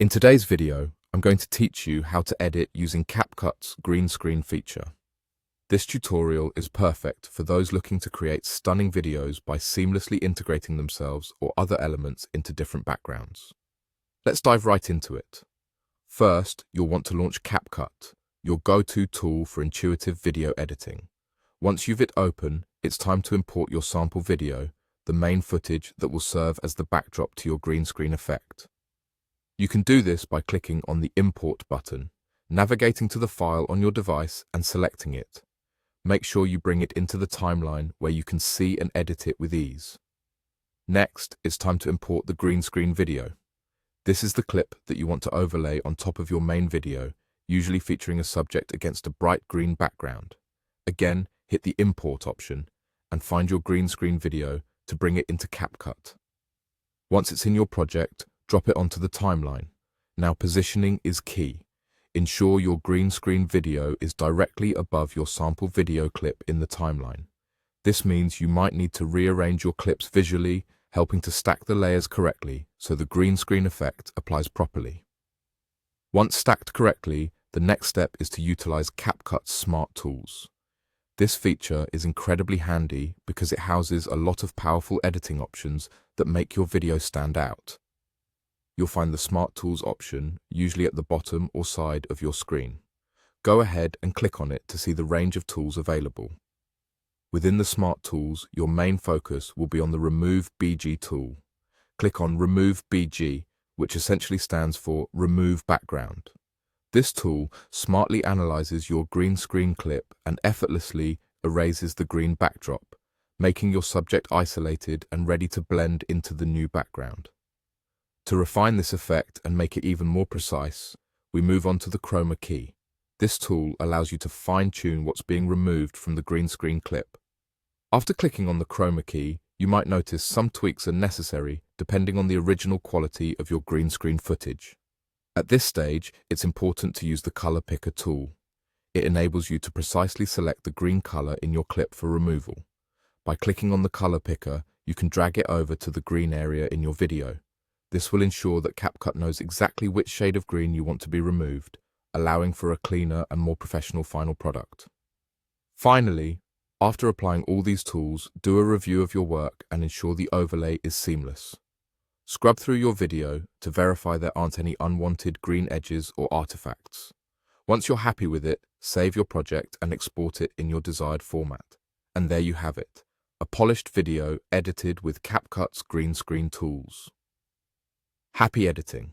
In today's video, I'm going to teach you how to edit using Capcut's Green Screen feature. This tutorial is perfect for those looking to create stunning videos by seamlessly integrating themselves or other elements into different backgrounds. Let's dive right into it. First, you'll want to launch Capcut, your go-to tool for intuitive video editing. Once you've it open, it's time to import your sample video, the main footage that will serve as the backdrop to your green screen effect. You can do this by clicking on the Import button, navigating to the file on your device and selecting it. Make sure you bring it into the timeline where you can see and edit it with ease. Next, it's time to import the green screen video. This is the clip that you want to overlay on top of your main video, usually featuring a subject against a bright green background. Again, hit the Import option and find your green screen video to bring it into Capcut. Once it's in your project, drop it onto the timeline. Now positioning is key. Ensure your green screen video is directly above your sample video clip in the timeline. This means you might need to rearrange your clips visually, helping to stack the layers correctly so the green screen effect applies properly. Once stacked correctly, the next step is to utilize Capcut's Smart Tools. This feature is incredibly handy because it houses a lot of powerful editing options that make your video stand out. You'll find the Smart Tools option usually at the bottom or side of your screen. Go ahead and click on it to see the range of tools available. Within the Smart Tools, your main focus will be on the Remove BG tool. Click on Remove BG, which essentially stands for Remove Background. This tool smartly analyzes your green screen clip and effortlessly erases the green backdrop, making your subject isolated and ready to blend into the new background. To refine this effect and make it even more precise, we move on to the chroma key. This tool allows you to fine-tune what's being removed from the green screen clip. After clicking on the chroma key, you might notice some tweaks are necessary depending on the original quality of your green screen footage. At this stage, it's important to use the color picker tool. It enables you to precisely select the green color in your clip for removal. By clicking on the color picker, you can drag it over to the green area in your video. This will ensure that Capcut knows exactly which shade of green you want to be removed, allowing for a cleaner and more professional final product. Finally, after applying all these tools, do a review of your work and ensure the overlay is seamless. Scrub through your video to verify there aren't any unwanted green edges or artifacts. Once you're happy with it, save your project and export it in your desired format. And there you have it, a polished video edited with Capcut's green screen tools. Happy editing!